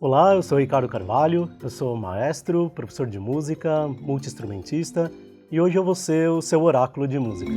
Olá, eu sou Ricardo Carvalho, eu sou maestro, professor de música, multi-instrumentista e hoje eu vou ser o seu oráculo de música.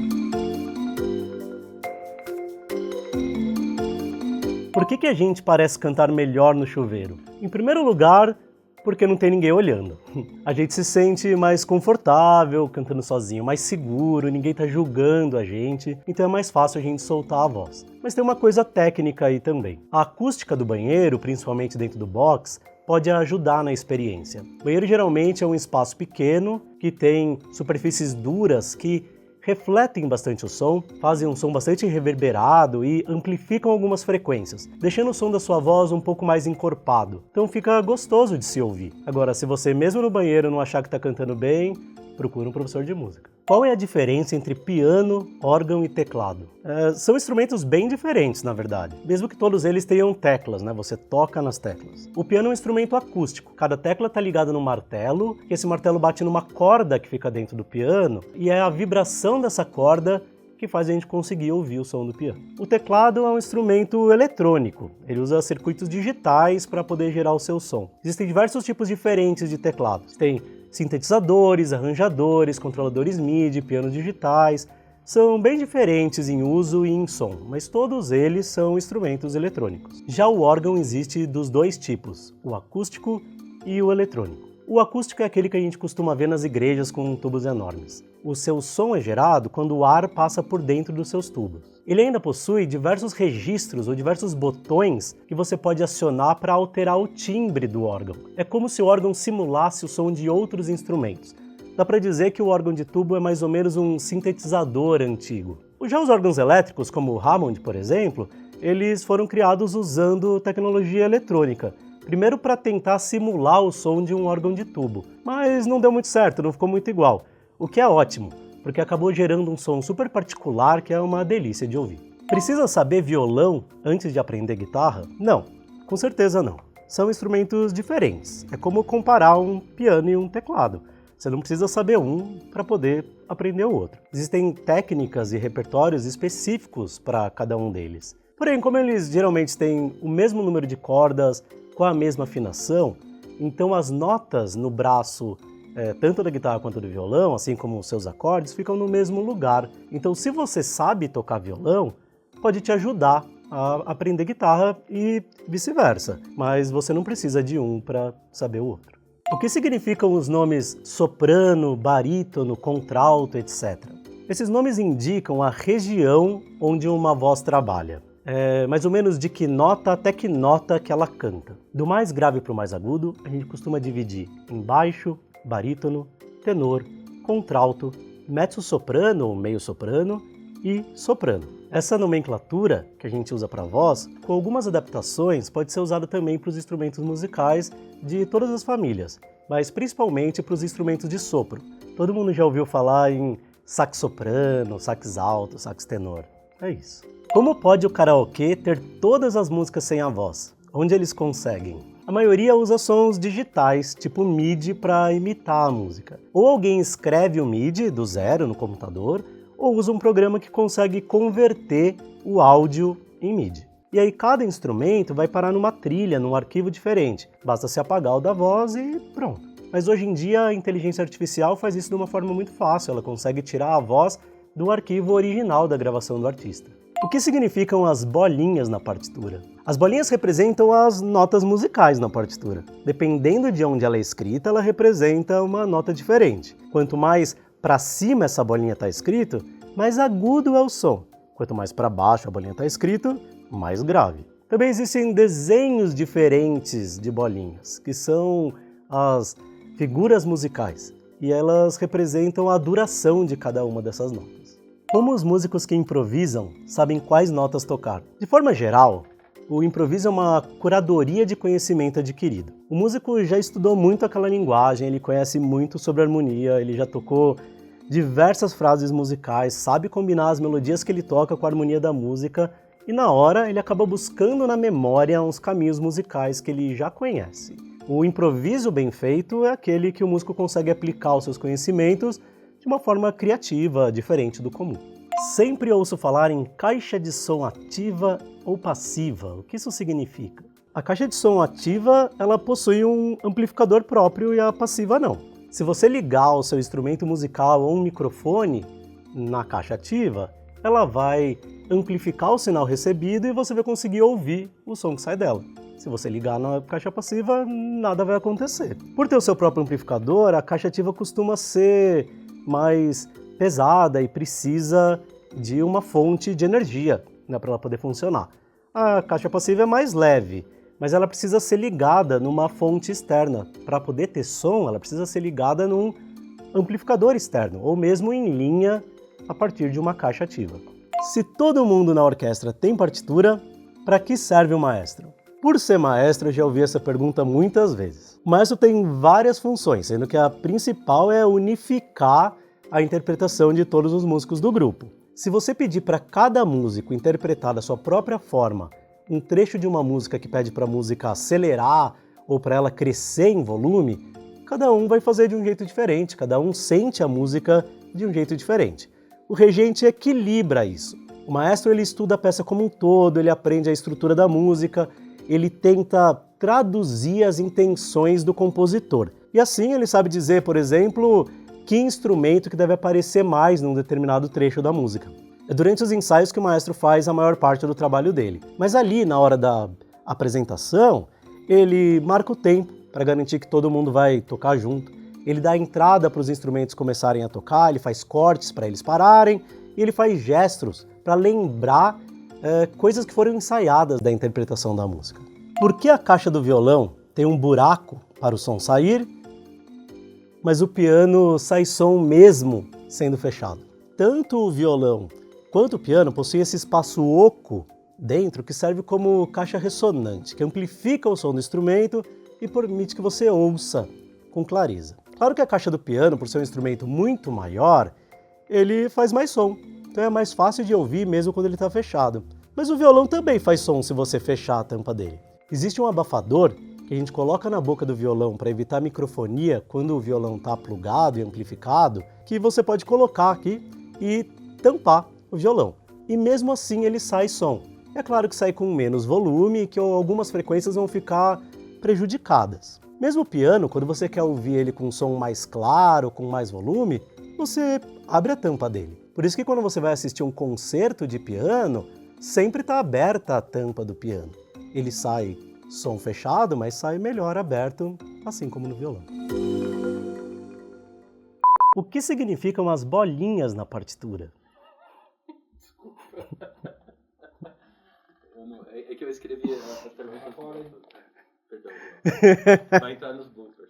Por que a gente parece cantar melhor no chuveiro? Em primeiro lugar, porque não tem ninguém olhando. A gente se sente mais confortável cantando sozinho, mais seguro, ninguém tá julgando a gente, então é mais fácil a gente soltar a voz. Mas tem uma coisa técnica aí também. A acústica do banheiro, principalmente dentro do box, pode ajudar na experiência. O banheiro geralmente é um espaço pequeno, que tem superfícies duras que refletem bastante o som, fazem um som bastante reverberado e amplificam algumas frequências, deixando o som da sua voz um pouco mais encorpado. Então fica gostoso de se ouvir. Agora, se você mesmo no banheiro não achar que está cantando bem, procura um professor de música. Qual é a diferença entre piano, órgão e teclado? São instrumentos bem diferentes, na verdade. Mesmo que todos eles tenham teclas, né? Você toca nas teclas. O piano é um instrumento acústico. Cada tecla está ligada num martelo, e esse martelo bate numa corda que fica dentro do piano, e é a vibração dessa corda que faz a gente conseguir ouvir o som do piano. O teclado é um instrumento eletrônico. Ele usa circuitos digitais para poder gerar o seu som. Existem diversos tipos diferentes de teclados. Tem sintetizadores, arranjadores, controladores MIDI, pianos digitais. São bem diferentes em uso e em som, mas todos eles são instrumentos eletrônicos. Já o órgão existe dos dois tipos, o acústico e o eletrônico. O acústico é aquele que a gente costuma ver nas igrejas com tubos enormes. O seu som é gerado quando o ar passa por dentro dos seus tubos. Ele ainda possui diversos registros ou diversos botões que você pode acionar para alterar o timbre do órgão. É como se o órgão simulasse o som de outros instrumentos. Dá para dizer que o órgão de tubo é mais ou menos um sintetizador antigo. Já os órgãos elétricos, como o Hammond, por exemplo, eles foram criados usando tecnologia eletrônica. Primeiro para tentar simular o som de um órgão de tubo, mas não deu muito certo, não ficou muito igual. O que é ótimo, porque acabou gerando um som super particular que é uma delícia de ouvir. Precisa saber violão antes de aprender guitarra? Não, com certeza não. São instrumentos diferentes. É como comparar um piano e um teclado. Você não precisa saber um para poder aprender o outro. Existem técnicas e repertórios específicos para cada um deles. Porém, como eles geralmente têm o mesmo número de cordas, com a mesma afinação, então as notas no braço, tanto da guitarra quanto do violão, assim como os seus acordes, ficam no mesmo lugar. Então se você sabe tocar violão, pode te ajudar a aprender guitarra e vice-versa, mas você não precisa de um para saber o outro. O que significam os nomes soprano, barítono, contralto, etc? Esses nomes indicam a região onde uma voz trabalha. Mais ou menos de que nota até que nota que ela canta. Do mais grave para o mais agudo, a gente costuma dividir em baixo, barítono, tenor, contralto, mezzo-soprano ou meio-soprano e soprano. Essa nomenclatura que a gente usa para voz, com algumas adaptações, pode ser usada também para os instrumentos musicais de todas as famílias, mas principalmente para os instrumentos de sopro. Todo mundo já ouviu falar em sax soprano, sax alto, sax tenor. É isso. Como pode o karaokê ter todas as músicas sem a voz? Onde eles conseguem? A maioria usa sons digitais, tipo MIDI, para imitar a música. Ou alguém escreve o MIDI do zero no computador, ou usa um programa que consegue converter o áudio em MIDI. E aí cada instrumento vai parar numa trilha, num arquivo diferente. Basta se apagar o da voz e pronto. Mas hoje em dia a inteligência artificial faz isso de uma forma muito fácil. Ela consegue tirar a voz do arquivo original da gravação do artista. O que significam as bolinhas na partitura? As bolinhas representam as notas musicais na partitura. Dependendo de onde ela é escrita, ela representa uma nota diferente. Quanto mais para cima essa bolinha está escrito, mais agudo é o som. Quanto mais para baixo a bolinha está escrito, mais grave. Também existem desenhos diferentes de bolinhas, que são as figuras musicais, e elas representam a duração de cada uma dessas notas. Como os músicos que improvisam sabem quais notas tocar? De forma geral, o improviso é uma curadoria de conhecimento adquirido. O músico já estudou muito aquela linguagem, ele conhece muito sobre harmonia, ele já tocou diversas frases musicais, sabe combinar as melodias que ele toca com a harmonia da música e na hora ele acaba buscando na memória uns caminhos musicais que ele já conhece. O improviso bem feito é aquele que o músico consegue aplicar os seus conhecimentos de uma forma criativa, diferente do comum. Sempre ouço falar em caixa de som ativa ou passiva. O que isso significa? A caixa de som ativa, ela possui um amplificador próprio e a passiva não. Se você ligar o seu instrumento musical ou um microfone na caixa ativa, ela vai amplificar o sinal recebido e você vai conseguir ouvir o som que sai dela. Se você ligar na caixa passiva, nada vai acontecer. Por ter o seu próprio amplificador, a caixa ativa costuma ser mais pesada e precisa de uma fonte de energia, né, para ela poder funcionar. A caixa passiva é mais leve, mas ela precisa ser ligada numa fonte externa. Para poder ter som, ela precisa ser ligada num amplificador externo, ou mesmo em linha a partir de uma caixa ativa. Se todo mundo na orquestra tem partitura, para que serve o maestro? Por ser maestro, eu já ouvi essa pergunta muitas vezes. O maestro tem várias funções, sendo que a principal é unificar a interpretação de todos os músicos do grupo. Se você pedir para cada músico interpretar da sua própria forma um trecho de uma música que pede para a música acelerar ou para ela crescer em volume, cada um vai fazer de um jeito diferente, cada um sente a música de um jeito diferente. O regente equilibra isso. O maestro ele estuda a peça como um todo, ele aprende a estrutura da música, ele tenta traduzir as intenções do compositor. E assim ele sabe dizer, por exemplo, que instrumento que deve aparecer mais num determinado trecho da música. É durante os ensaios que o maestro faz a maior parte do trabalho dele. Mas ali, na hora da apresentação, ele marca o tempo para garantir que todo mundo vai tocar junto. Ele dá entrada para os instrumentos começarem a tocar, ele faz cortes para eles pararem e ele faz gestos para lembrar coisas que foram ensaiadas da interpretação da música. Por que a caixa do violão tem um buraco para o som sair, mas o piano sai som mesmo sendo fechado? Tanto o violão quanto o piano possuem esse espaço oco dentro que serve como caixa ressonante, que amplifica o som do instrumento e permite que você ouça com clareza. Claro que a caixa do piano, por ser um instrumento muito maior, ele faz mais som, então é mais fácil de ouvir mesmo quando ele está fechado. Mas o violão também faz som se você fechar a tampa dele. Existe um abafador que a gente coloca na boca do violão para evitar microfonia quando o violão está plugado e amplificado, que você pode colocar aqui e tampar o violão. E mesmo assim ele sai som. É claro que sai com menos volume e que algumas frequências vão ficar prejudicadas. Mesmo o piano, quando você quer ouvir ele com um som mais claro, com mais volume, você abre a tampa dele. Por isso que quando você vai assistir um concerto de piano, sempre está aberta a tampa do piano. Ele sai som fechado, mas sai melhor aberto, assim como no violão. O que significam as bolinhas na partitura? É que eu escrevi a pergunta fora. Perdão. Vai entrar nos bloopers.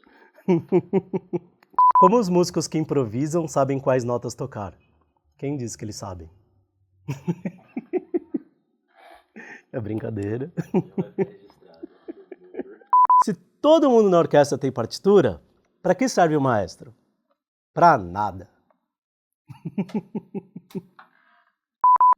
Como os músicos que improvisam sabem quais notas tocar? Quem disse que eles sabem? É brincadeira. Se todo mundo na orquestra tem partitura, para que serve o maestro? Para nada.